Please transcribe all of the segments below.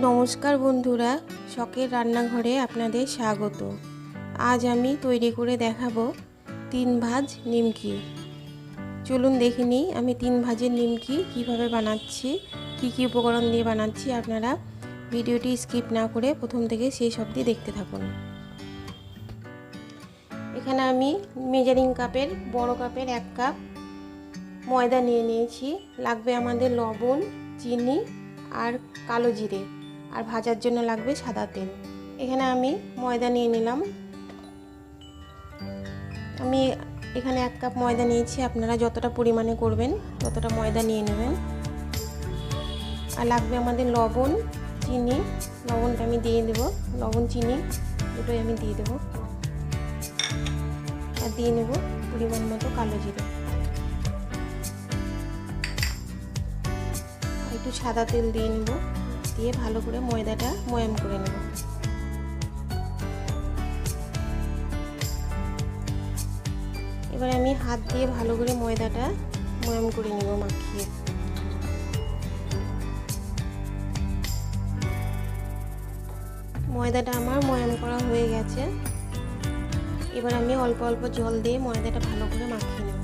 নমস্কার বন্ধুরা, শখের রান্নাঘরে আপনাদের স্বাগত। আজ আমি তৈরি করে দেখাবো 3 ভাজ নিমকি। চলুন দেখে নিই আমি 3 ভাজের নিমকি কিভাবে বানাচ্ছি, কি উপকরণ দিয়ে বানাচ্ছি। আপনারা ভিডিওটি স্কিপ না করে প্রথম থেকে শেষ অবধি দেখতে থাকুন। এখানে আমি মেজারিং কাপের বড় কাপের 1 কাপ ময়দা নিয়ে নিয়েছি। লাগবে আমাদের লবণ, চিনি আর কালো জিরে, আর ভাজার জন্য লাগবে সাদা তেল। এখানে আমি ময়দা নিয়ে নিলাম। আমি এখানে 1 কাপ ময়দা নিয়েছি, আপনারা যতটা পরিমাণে করবেন ততটা ময়দা নিয়ে নেবেন। আর লাগবে আমাদের লবণ, চিনি। লবণটা আমি দিয়ে দেব, লবণ চিনি দুটোই আমি দিয়ে দেব। আর দিয়ে নেব পরিমাণ মতো কালো জিরে, একটু সাদা তেল দিয়ে নেব। দিয়ে ভালো করে ময়দাটা ময়াম করে নেব। এবার আমি হাত দিয়ে ভালো করে ময়দাটা ময়াম করে নেব মাখিয়ে। ময়দাটা আমার ময়াম করা হয়ে গেছে। এবার আমি অল্প অল্প জল দিয়ে ময়দাটা ভালো করে মাখিয়ে নেব।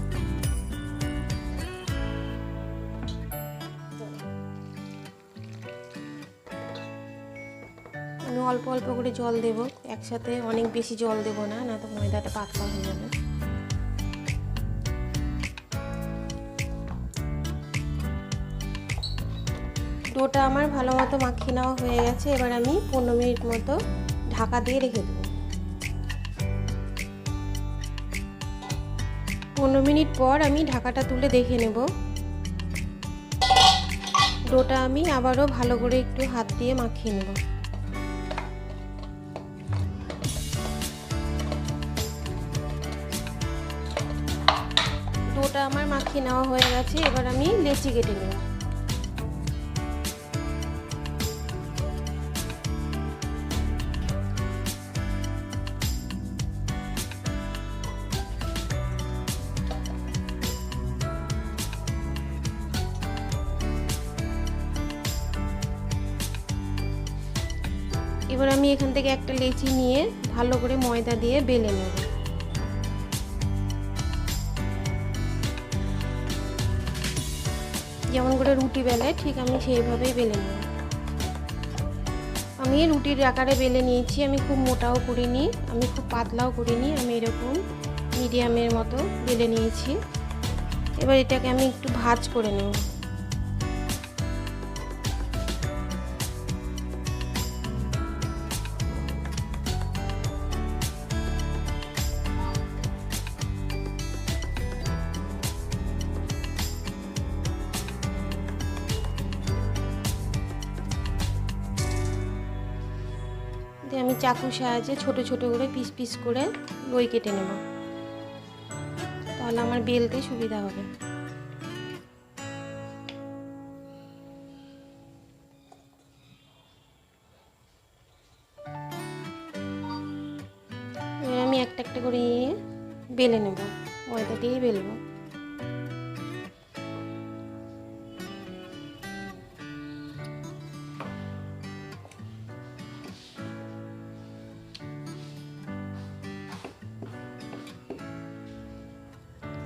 আমি অল্প অল্প করে জল দেব, একসাথে অনেক বেশি জল দেব না, না তো ময়দাটা পাতলা হয়ে যাবে। ডোটা আমার ভালো মতো মাখিয়ে নেওয়া হয়ে গেছে। এবার আমি 15 মিনিট মতো ঢাকা দিয়ে রেখে দেব। 15 মিনিট পর আমি ঢাকাটা তুলে দেখে নেব। ডোটা আমি আবারও ভালো করে একটু হাত দিয়ে মাখিয়ে নেব। ডোটা আমার মাখিয়ে নেওয়া হয়ে গেছে। এবার আমি লেচি কেটে নেব। এবার আমি এখান থেকে একটা লেচি নিয়ে ভালো করে ময়দা দিয়ে বেলে নেব। যেমন করে রুটি বেলে ঠিক আমি সেইভাবেই বেলে নেব। আমি রুটির আকারে বেলে নিয়েছি। আমি খুব মোটাও করিনি, আমি খুব পাতলাও করিনি, আমি এরকম মিডিয়ামের মতো বেলে নিয়েছি। এবার এটাকে আমি একটু ভাঁজ করে নেব। আমি চাকুর সাহায্যে ছোট ছোট করে পিস পিস করে লই কেটে নেব, তাহলে আমার বেলতে সুবিধা হবে। এবার আমি একটা একটা করে নিয়ে বেলে নেব, ময়দা দিয়ে বেলবো।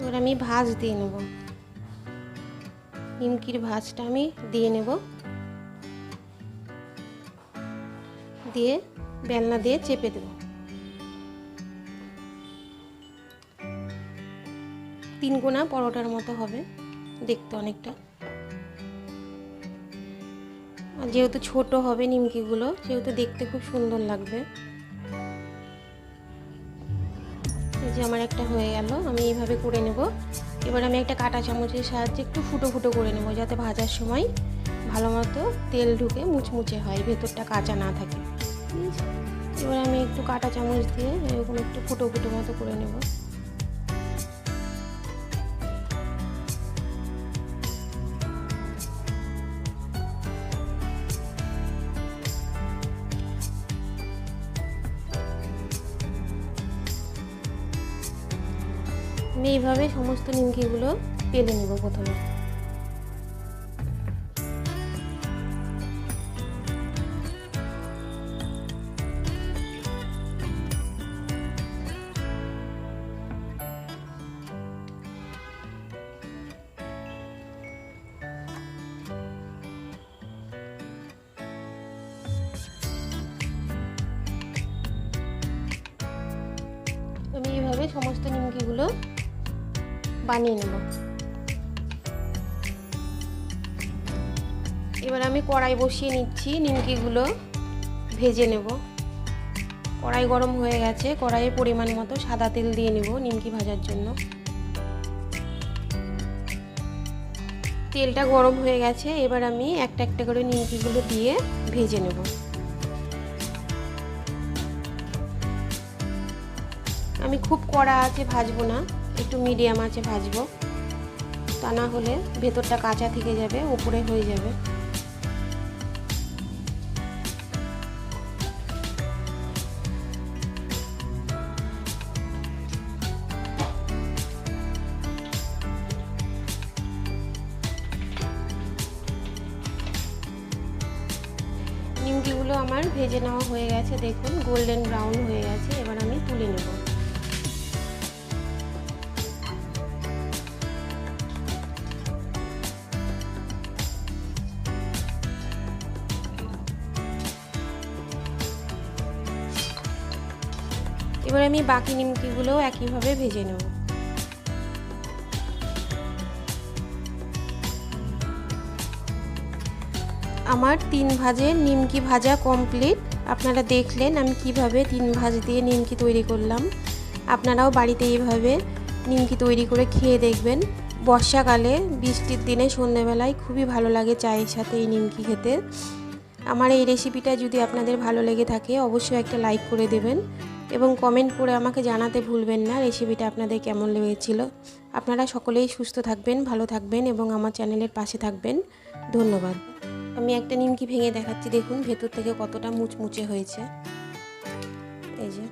এবার আমি ভাঁজ দিয়ে নেব, নিমকির ভাঁজটা আমি দিয়ে নেব। দিয়ে বেলনা দিয়ে চেপে দেব। 3 কোনা পরোটার মতো হবে দেখতে অনেকটা। আর যেহেতু ছোট হবে নিমকিগুলো, সেহেতু দেখতে খুব সুন্দর লাগবে। এই যে আমার একটা হয়ে গেল, আমি এইভাবে করে নেব। এবার আমি একটা কাঁটা চামচের সাহায্যে একটু ফুটো ফুটো করে নেব, যাতে ভাজার সময় ভালো মতো তেল ঢুকে মুচমুচে হয়, ভেতরটা কাঁচা না থাকে। এবার আমি একটু কাঁটা চামচ দিয়ে এরকম একটু ফুটো ফুটো মতো করে নেব। আমি এইভাবে সমস্ত নিমকিগুলো বেলে নেব প্রথমে। সমস্ত নিমকিগুলো বানিয়ে নেব। এবার আমি কড়াই বসিয়ে নিচ্ছি, নিমকিগুলো ভেজে নেব। কড়াই গরম হয়ে গেছে, কড়াইয়ে পরিমাণ মতো সাদা তেল দিয়ে নেব নিমকি ভাজার জন্য। তেলটা গরম হয়ে গেছে, এবার আমি একটা একটা করে নিমকিগুলো দিয়ে ভেজে নেব। আমি খুব কড়া আঁচে ভাজবো না, একটু মিডিয়াম আঁচে ভাজবো, তা না হলে ভেতরটা কাঁচা থেকে যাবে, উপরে হয়ে যাবে। নিমকিগুলো আমার ভেজে নেওয়া হয়ে গেছে, দেখুন গোল্ডেন ব্রাউন হয়ে গেছে। এবার আমি তুলে নেব। এবার আমি বাকি নিমকিগুলো একইভাবে ভেজে নেব। আমার 3 ভাজের নিমকি ভাজা কমপ্লিট। আপনারা দেখলেন আমি কিভাবে 3 ভাজ দিয়ে নিমকি তৈরি করলাম। আপনারাও বাড়িতে এইভাবে নিমকি তৈরি করে খেয়ে দেখবেন। বর্ষাকালে বৃষ্টির দিনে সন্ধ্যেবেলায় খুবই ভালো লাগে চায়ের সাথে এই নিমকি খেতে। আমার এই রেসিপিটা যদি আপনাদের ভালো লেগে থাকে অবশ্যই একটা লাইক করে দেবেন এবং কমেন্ট করে আমাকে জানাতে ভুলবেন না রেসিপিটা আপনাদের কেমন লেগেছিল। আপনারা সকলেই সুস্থ থাকবেন, ভালো থাকবেন এবং আমার চ্যানেলের পাশে থাকবেন। ধন্যবাদ। আমি একটা নিমকি ভেঙে দেখাচ্ছি, দেখুন ভেতর থেকে কতটা মুচমুচে হয়েছে। এই যে